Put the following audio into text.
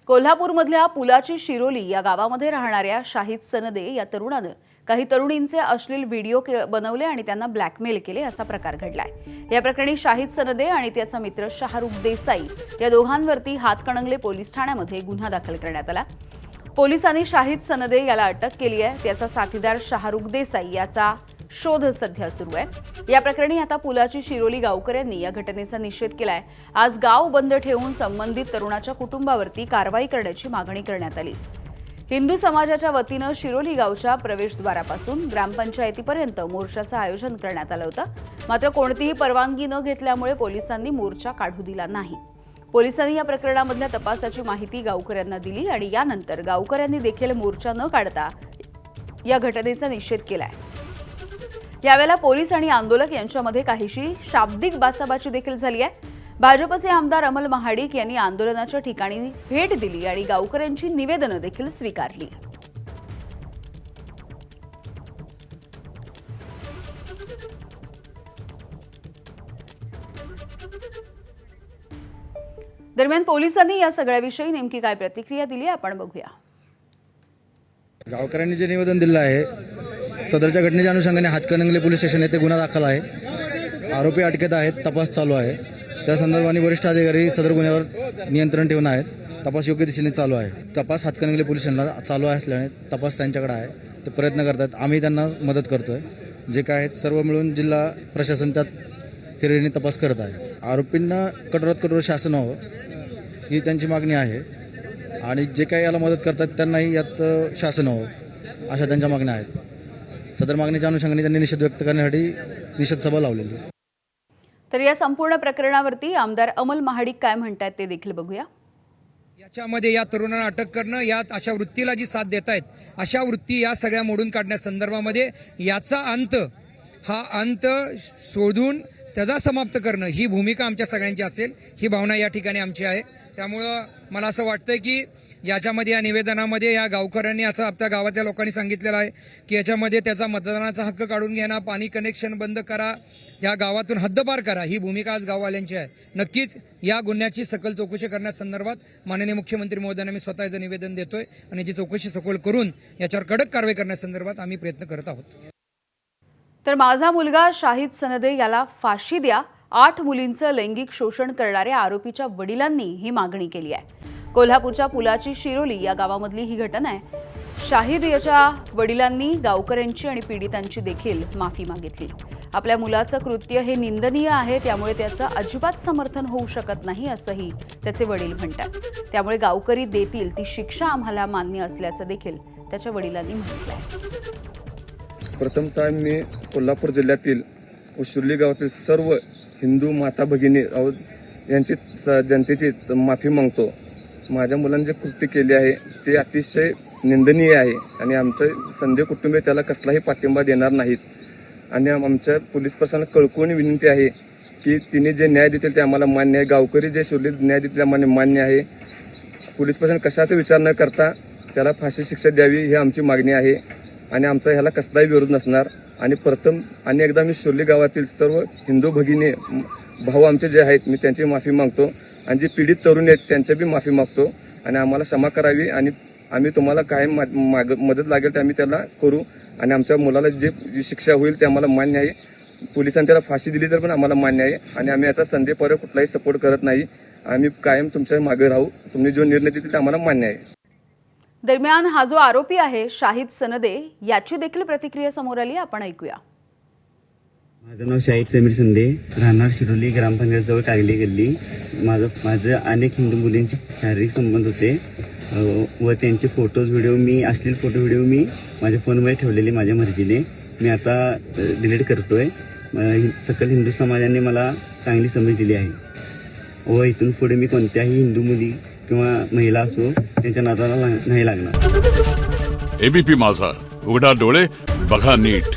कोल्हापूरमधल्या पुलाची शिरोली या गावामध्ये राहणाऱ्या शाहिद सनदे या तरुणानं काही तरुणींचे अश्लील व्हिडिओ बनवले आणि त्यांना ब्लॅकमेल केले असा प्रकार घडलाय। या प्रकरणी शाहिद सनदे आणि त्याचा मित्र शाहरुख देसाई या दोघांवरती हातकणंगले पोलीस ठाण्यामध्ये गुन्हा दाखल करण्यात आला। पोलिसांनी शाहिद सनदे याला अटक केली आहे। त्याचा साथीदार शाहरुख देसाई याचा शोध सध्या सुरू आहे। या प्रकरणी आता पुलाची शिरोली गावकऱ्यांनी या घटनेचा निषेध केलाय। आज गाव बंद ठेवून संबंधित तरुणाच्या कुटुंबावरती कारवाई करण्याची मागणी करण्यात आली। हिंदू समाजाच्या वतीनं शिरोली गावच्या प्रवेशद्वारापासून ग्रामपंचायतीपर्यंत मोर्चाचं आयोजन करण्यात आलं होतं। मात्र कोणतीही परवानगी न घेतल्यामुळे पोलिसांनी मोर्चा काढू दिला नाही। पोलिसांनी या प्रकरणामधल्या तपासाची माहिती गावकऱ्यांना दिली आणि यानंतर गावकऱ्यांनी देखील मोर्चा न काढता या घटनेचा निषेध केलाय। यावेळेला पोलीस आणि आंदोलक यांच्यामध्ये काहीशी शाब्दिक बाचाबाची देखील झाली आहे। भाजपचे आमदार अमल महाडिक यांनी आंदोलनाच्या ठिकाणी भेट दिली आणि गावकऱ्यांची निवेदनं देखील स्वीकारली। दरम्यान पोलिसांनी या सगळ्याविषयी नेमकी काय प्रतिक्रिया दिली आपण बघूया। गावकऱ्यांनी जे निवेदन दिलं आहे, सदरच्या घटनेच्या अनुषंगाने हातकणंगले पोलीस स्टेशन येथे गुन्हा दाखल आहे। आरोपी अटकेत आहेत, तपास चालू आहे। त्या संदर्भाने वरिष्ठ अधिकारी सदर गुन्ह्यावर नियंत्रण ठेवून आहेत। तपास योग्य दिशेने चालू आहे। तपास हातकणंगले पोलीस स्टेशनला चालू असल्याने तपास त्यांच्याकडे आहे, ते प्रयत्न करतात। आम्ही त्यांना मदत करतोय। जे काय आहेत सर्व मिळून जिल्हा प्रशासन त्यात हिरिरीने तपास करत आहे। आरोपींना कठोरात कठोर शासन व्हावं ही त्यांची मागणी आहे आणि जे काही याला मदत करतात त्यांनाही यात शासन व्हावं अशा त्यांच्या मागण्या आहेत। सदर मागणीच्या अनुषंगाने त्यांनी निषेध व्यक्त करण्यासाठी निषेध सभा लावलेली आहे। तर या संपूर्ण प्रकरणावरती आमदार अमल महाडिक काय म्हणतात ते देखील बघूया। याच्यामध्ये या तरुणांना अटक करणं, यात अशा वृत्तीला जी साथ देत आहेत अशा वृत्ती या सगळ्या मोडून काढण्यासंदर्भामध्ये याचा अंत शोधून त्याचा समाप्त करणं ही भूमिका आमच्या सगळ्यांची असेल, ही भावना या ठिकाणी आमची आहे। त्यामुळं मला असं वाटतंय की याच्यामध्ये या निवेदनामध्ये या गावकऱ्यांनी असं आपल्या गावातल्या लोकांनी सांगितलेलं आहे की याच्यामध्ये त्याचा मतदानाचा हक्क काढून घेणं, पाणी कनेक्शन बंद करा, या गावातून हद्दपार करा ही भूमिका आज गाववाल्यांची आहे। नक्कीच या गुन्ह्याची सखोल चौकशी करण्यासंदर्भात माननीय मुख्यमंत्री महोदयांना मी स्वतःचं निवेदन देतोय आणि जी चौकशी सखोल करून याच्यावर कडक कारवाई करण्यासंदर्भात आम्ही प्रयत्न करत आहोत। तर माझा मुलगा शाहिद सनदे याला फाशी द्या, 8 मुलींचं लैंगिक शोषण करणाऱ्या आरोपीच्या वडिलांनी ही मागणी केली आहे। कोल्हापूरच्या पुलाची शिरोली या गावामधली ही घटना आहे। शाहिद याच्या वडिलांनी गावकऱ्यांची आणि पीडितांची देखील माफी मागितली। आपल्या मुलाचं कृत्य हे निंदनीय आहे, त्यामुळे त्याचं अजिबात समर्थन होऊ शकत नाही असंही त्याचे वडील म्हणतात। त्यामुळे गावकरी देतील ती शिक्षा आम्हाला मान्य असल्याचं देखील त्याच्या वडिलांनी म्हटलंय। प्रथमतः मी कोल्हापूर जिल्ह्यातील उशिर्ली गावातील सर्व हिंदू माता भगिनी यांची जनतेची माफी मागतो। माझ्या मुलांनी जे कृत्य केले आहे ते अतिशय निंदनीय आहे आणि आमचं संदेह कुटुंबीय त्याला कसलाही पाठिंबा देणार नाहीत आणि आमच्या पोलीस प्रशासनाला कळकळून विनंती आहे की तिने जे न्याय देतील ते आम्हाला मान्य आहे। गावकरी जे शिरोलीत न्याय देतील आम्हाला मान्य आहे। पोलीस प्रशासन कशाचा विचार न करता त्याला फाशी शिक्षा द्यावी ही आमची मागणी आहे आणि आमचा ह्याला कसलाही विरोध नसणार। आणि प्रथम आणि एकदा मी शिरोली गावातील सर्व हिंदू भगिनी भाऊ आमचे जे आहेत मी त्यांची माफी मागतो आणि जे पीडित तरुण आहेत त्यांची बी माफी मागतो आणि आम्हाला क्षमा करावी आणि आम्ही तुम्हाला काय मदत लागेल ते आम्ही त्याला करू आणि आमच्या मुलाला जी शिक्षा होईल ते आम्हाला मान्य आहे। पोलिसांनी त्याला फाशी दिली तर पण आम्हाला मान्य आहे आणि आम्ही याचा संधीपर्यंत कुठलाही सपोर्ट करत नाही। आम्ही कायम तुमच्या मागे राहू, तुम्ही जो निर्णय देतील ते आम्हाला मान्य आहे। दरम्यान हा जो आरोपी आहे शाहिद सनदे याची देखील प्रतिक्रिया समोर आली, आपण ऐकूया। माझं नाव शाहिद समीर संदे, राहणार शिरोली ग्रामपंचायत जवळ टाकली गल्ली। माझं अनेक हिंदू मुलींचे शारीरिक संबंध होते व त्यांचे फोटोज व्हिडिओ अश्लील फोटो व्हिडिओ मी माझ्या फोनमध्ये ठेवलेले माझ्या मर्जीने मी आता डिलीट करतोय। सकल हिंदू समाजाने मला चांगली समज दिली आहे व इथून पुढे मी कोणत्याही हिंदू मुली किंवा महिला असो त्यांच्या नादाला नाही लागणार। एबीपी माझा, उघडा डोळे बघा नीट।